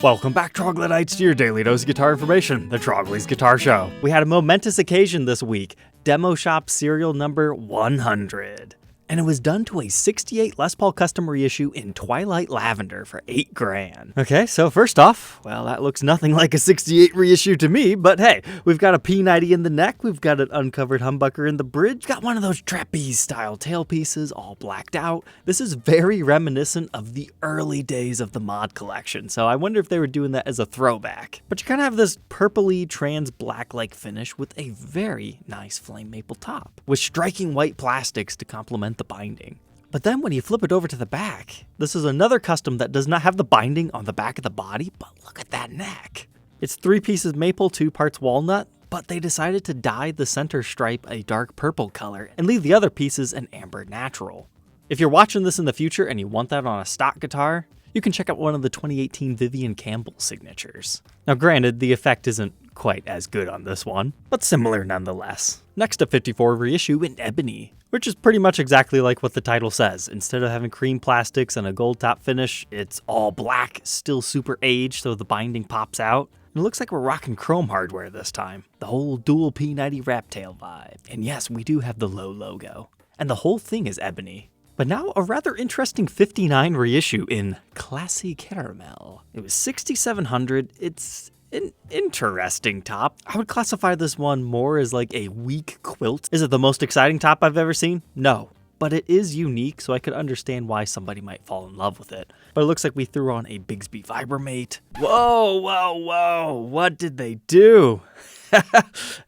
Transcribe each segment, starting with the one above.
Welcome back, Troglodytes, to your daily dose of guitar information, the Trogly's Guitar Show. We had a momentous occasion this week, Demo Shop serial number 100. And it was done to a 68 Les Paul custom reissue in Twilight Lavender for $8,000. Okay, so first off, well, that looks nothing like a 68 reissue to me, but hey, we've got a P90 in the neck, we've got an uncovered humbucker in the bridge, got one of those trapeze-style tailpieces all blacked out. This is very reminiscent of the early days of the mod collection, so I wonder if they were doing that as a throwback. But you kind of have this purpley trans black-like finish with a very nice flame maple top, with striking white plastics to complement the binding. But then when you flip it over to the back, this is another custom that does not have the binding on the back of the body, but look at that neck. It's 3 pieces maple, 2 parts walnut, but they decided to dye the center stripe a dark purple color and leave the other pieces an amber natural. If you're watching this in the future and you want that on a stock guitar, you can check out one of the 2018 Vivian Campbell signatures. Now granted, the effect isn't quite as good on this one, but similar nonetheless. Next, a 54 reissue in ebony, which is pretty much exactly like what the title says. Instead of having cream plastics and a gold top finish, it's all black, still super aged, so the binding pops out. And it looks like we're rocking chrome hardware this time. The whole dual P90 wrap tail vibe. And yes, we do have the low logo. And the whole thing is ebony. But now a rather interesting 59 reissue in Classy Caramel. It was $6,700. It's an interesting top. I would classify this one more as like a weak quilt. Is it the most exciting top I've ever seen? No. But it is unique, so I could understand why somebody might fall in love with it. But it looks like we threw on a Bigsby Vibramate. Whoa. What did they do?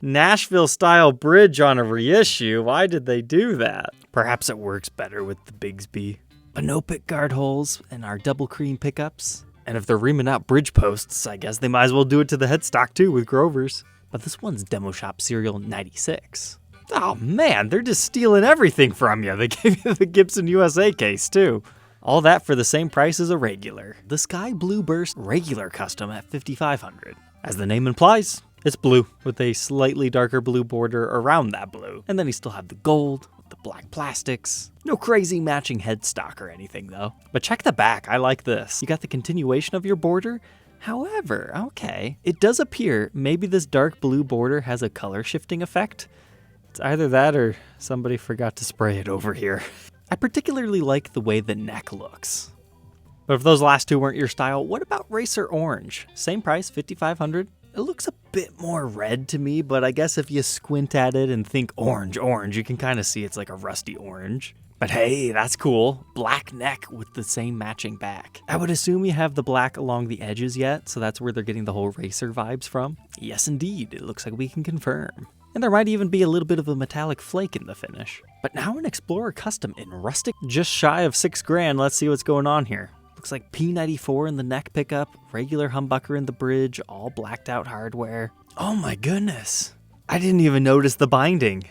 Nashville-style bridge on a reissue. Why did they do that? Perhaps it works better with the Bigsby. But no pick guard holes and our double cream pickups. And if they're reaming out bridge posts, I guess they might as well do it to the headstock too with Grovers. But this one's Demo Shop Serial 96. Oh man, they're just stealing everything from you. They gave you the Gibson USA case too. All that for the same price as a regular. The Sky Blue Burst regular custom at $5,500. As the name implies, it's blue with a slightly darker blue border around that blue. And then you still have the gold with the black plastics. No crazy matching headstock or anything though. But check the back, I like this. You got the continuation of your border. However, okay, it does appear maybe this dark blue border has a color shifting effect. It's either that or somebody forgot to spray it over here. I particularly like the way the neck looks. But if those last two weren't your style, what about Racer Orange? Same price, $5,500. It looks a bit more red to me, but I guess if you squint at it and think orange, you can kind of see it's like a rusty orange. But hey, that's cool. Black neck with the same matching back. I would assume you have the black along the edges yet, so that's where they're getting the whole racer vibes from. Yes, indeed. It looks like we can confirm. And there might even be a little bit of a metallic flake in the finish. But now an Explorer Custom in rustic, just shy of $6,000. Let's see what's going on here. Looks like P94 in the neck pickup, regular humbucker in the bridge, all blacked out hardware. Oh my goodness. I didn't even notice the binding.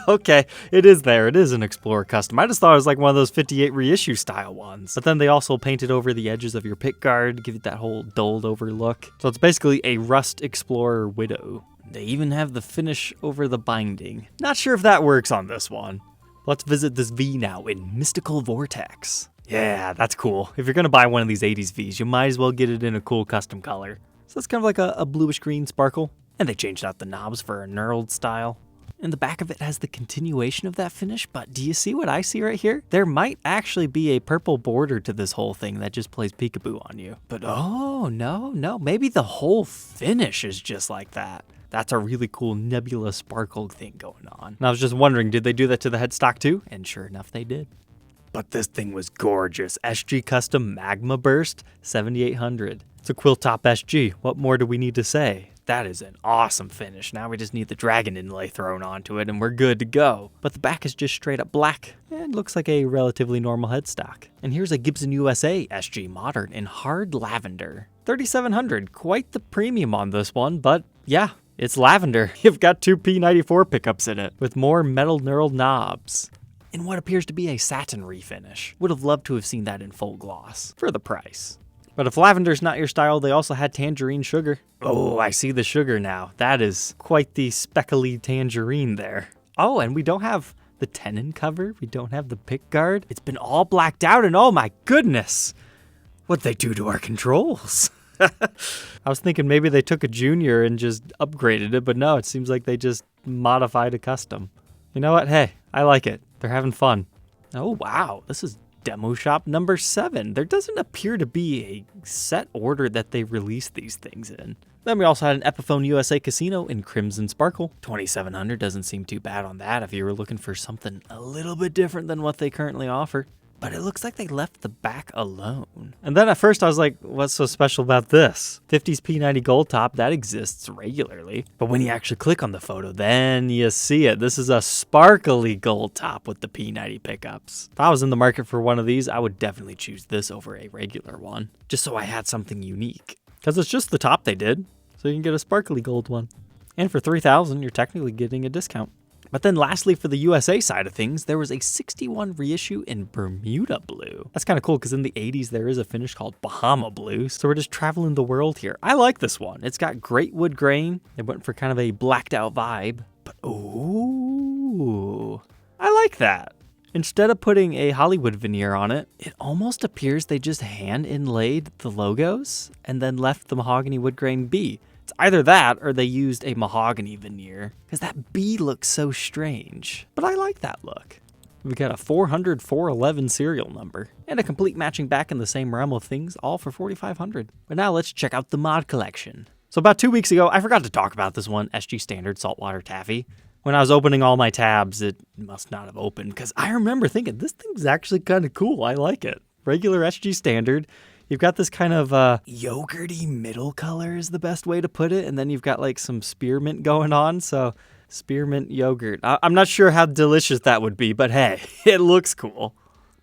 Okay, it is there. It is an Explorer Custom. I just thought it was like one of those 58 reissue style ones. But then they also painted over the edges of your pick guard, give it that whole dulled over look. So it's basically a Rust Explorer Widow. They even have the finish over the binding. Not sure if that works on this one. Let's visit this V now in Mystical Vortex. Yeah, that's cool. If you're going to buy one of these 80s Vs, you might as well get it in a cool custom color. So it's kind of like a bluish green sparkle. And they changed out the knobs for a knurled style. And the back of it has the continuation of that finish, but do you see what I see right here? There might actually be a purple border to this whole thing that just plays peekaboo on you. But oh, no, maybe the whole finish is just like that. That's a really cool nebula sparkle thing going on. And I was just wondering, did they do that to the headstock too? And sure enough, they did. But this thing was gorgeous. SG Custom Magma Burst, $7,800. It's a quilt top SG. What more do we need to say? That is an awesome finish. Now we just need the dragon inlay thrown onto it and we're good to go. But the back is just straight up black and looks like a relatively normal headstock. And here's a Gibson USA SG Modern in hard lavender. $3,700. Quite the premium on this one, but yeah, it's lavender. You've got 2 P94 pickups in it with more metal knurled knobs. In what appears to be a satin refinish. Would have loved to have seen that in full gloss for the price. But if lavender's not your style, they also had tangerine sugar. Oh, I see the sugar now. That is quite the speckly tangerine there. Oh, and we don't have the tenon cover. We don't have the pick guard. It's been all blacked out and oh my goodness. What'd they do to our controls? I was thinking maybe they took a junior and just upgraded it, but no, it seems like they just modified a custom. You know what? Hey, I like it. They're having fun. Oh, wow. This is Demo Shop number 7. There doesn't appear to be a set order that they released these things in. Then we also had an Epiphone USA Casino in Crimson Sparkle. 2700 doesn't seem too bad on that if you were looking for something a little bit different than what they currently offer. But it looks like they left the back alone. And then at first I was like, what's so special about this? 50s P90 Gold Top, that exists regularly. But when you actually click on the photo, then you see it. This is a sparkly gold top with the P90 pickups. If I was in the market for one of these, I would definitely choose this over a regular one, just so I had something unique. Because it's just the top they did, so you can get a sparkly gold one. And for $3,000, you're technically getting a discount. But then lastly, for the USA side of things, there was a 61 reissue in Bermuda Blue. That's kind of cool because in the 80s, there is a finish called Bahama Blue. So we're just traveling the world here. I like this one. It's got great wood grain. They went for kind of a blacked out vibe. But ooh, I like that. Instead of putting a Hollywood veneer on it, it almost appears they just hand inlaid the logos and then left the mahogany wood grain be. It's either that or they used a mahogany veneer because that B looks so strange. But I like that look. We got a 400-411 serial number and a complete matching back in the same realm of things, all for $4,500. But now let's check out the mod collection. So about 2 weeks ago, I forgot to talk about this one, SG Standard Saltwater Taffy. When I was opening all my tabs, it must not have opened because I remember thinking this thing's actually kind of cool. I like it. Regular SG Standard. You've got this kind of yogurty middle color is the best way to put it. And then you've got like some spearmint going on. So spearmint yogurt. I'm not sure how delicious that would be, but hey, it looks cool.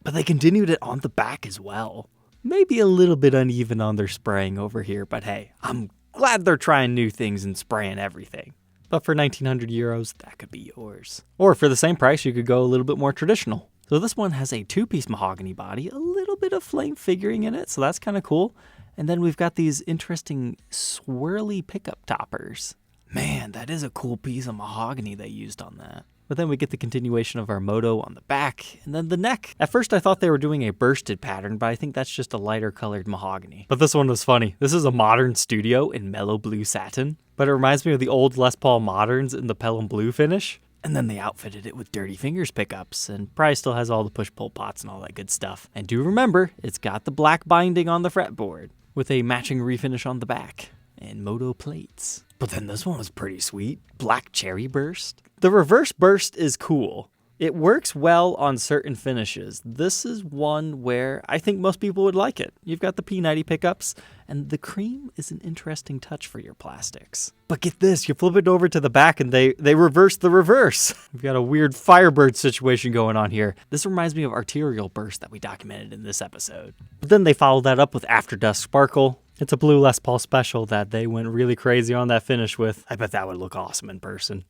But they continued it on the back as well. Maybe a little bit uneven on their spraying over here, but hey, I'm glad they're trying new things and spraying everything. But for 1,900 euros, that could be yours. Or for the same price, you could go a little bit more traditional. So this one has a 2-piece mahogany body, a little bit of flame figuring in it, so that's kind of cool. And then we've got these interesting swirly pickup toppers. Man, that is a cool piece of mahogany they used on that. But then we get the continuation of our moto on the back, and then the neck. At first I thought they were doing a bursted pattern, but I think that's just a lighter colored mahogany. But this one was funny. This is a modern studio in mellow blue satin, but it reminds me of the old Les Paul Moderns in the Pelham blue finish. And then they outfitted it with Dirty Fingers pickups, and probably still has all the push-pull pots and all that good stuff. And do remember, it's got the black binding on the fretboard, with a matching refinish on the back, and moto plates. But then this one was pretty sweet. Black cherry burst. The reverse burst is cool. It works well on certain finishes. This is one where I think most people would like it. You've got the P90 pickups, and the cream is an interesting touch for your plastics. But get this, you flip it over to the back and they reverse the reverse. We've got a weird Firebird situation going on here. This reminds me of Arterial Burst that we documented in this episode. But then they followed that up with After Dusk Sparkle. It's a blue Les Paul special that they went really crazy on that finish with. I bet that would look awesome in person.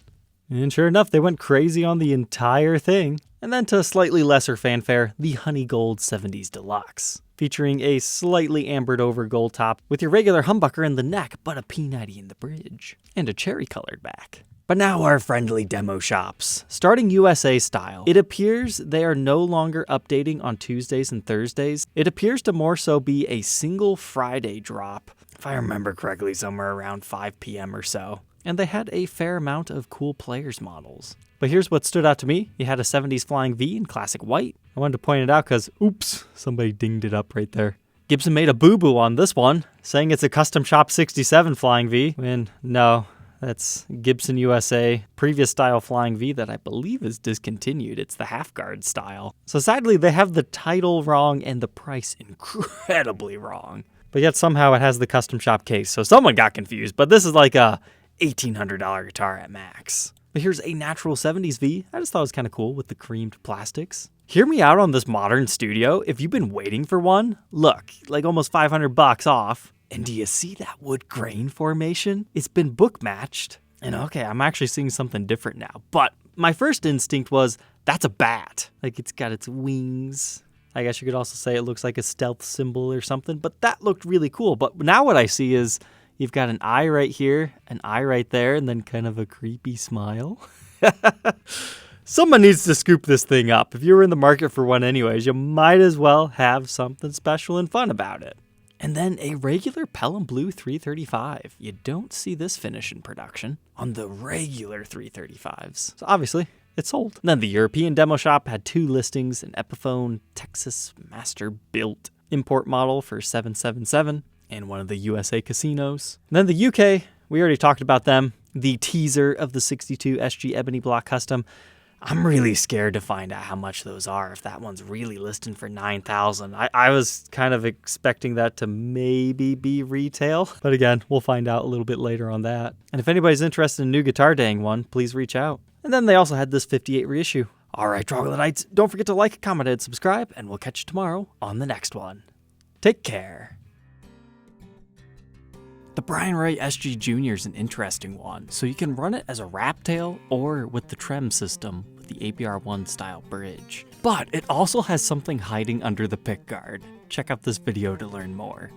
And sure enough, they went crazy on the entire thing. And then to slightly lesser fanfare, the Honey Gold 70s Deluxe, featuring a slightly ambered over gold top with your regular humbucker in the neck, but a P90 in the bridge, and a cherry colored back. But now our friendly demo shops. Starting USA style, it appears they are no longer updating on Tuesdays and Thursdays. It appears to more so be a single Friday drop, if I remember correctly, somewhere around 5 p.m. or so. And they had a fair amount of cool players models. But here's what stood out to me. You had a 70s Flying V in classic white. I wanted to point it out because, oops, somebody dinged it up right there. Gibson made a boo-boo on this one, saying it's a Custom Shop 67 Flying V, when no, that's Gibson USA previous style Flying V that I believe is discontinued. It's the half guard style. So sadly, they have the title wrong and the price incredibly wrong. But yet somehow it has the Custom Shop case, so someone got confused. But this is like a $1,800 guitar at max. But here's a natural 70s V. I just thought it was kind of cool with the creamed plastics. Hear me out on this modern studio. If you've been waiting for one, look, like almost $500 off. And do you see that wood grain formation? It's been book matched. And okay, I'm actually seeing something different now. But my first instinct was, that's a bat. Like it's got its wings. I guess you could also say it looks like a stealth symbol or something. But that looked really cool. But now what I see is, you've got an eye right here, an eye right there, and then kind of a creepy smile. Someone needs to scoop this thing up. If you were in the market for one anyways, you might as well have something special and fun about it. And then a regular Pelham Blue 335. You don't see this finish in production on the regular 335s. So obviously, it sold. Then the European demo shop had 2 listings, an Epiphone Texas Master Built import model for $777 and one of the USA casinos. And then the UK, we already talked about them. The teaser of the 62 SG Ebony Block Custom. I'm really scared to find out how much those are, if that one's really listing for $9,000. I was kind of expecting that to maybe be retail, but again, we'll find out a little bit later on that. And if anybody's interested in a new Guitar Dang one, please reach out. And then they also had this 58 reissue. All right, Troglodytes, don't forget to like, comment, and subscribe, and we'll catch you tomorrow on the next one. Take care. The Brian Ray SG Jr. is an interesting one, so you can run it as a wrap tail or with the trem system with the APR1 style bridge. But it also has something hiding under the pickguard. Check out this video to learn more.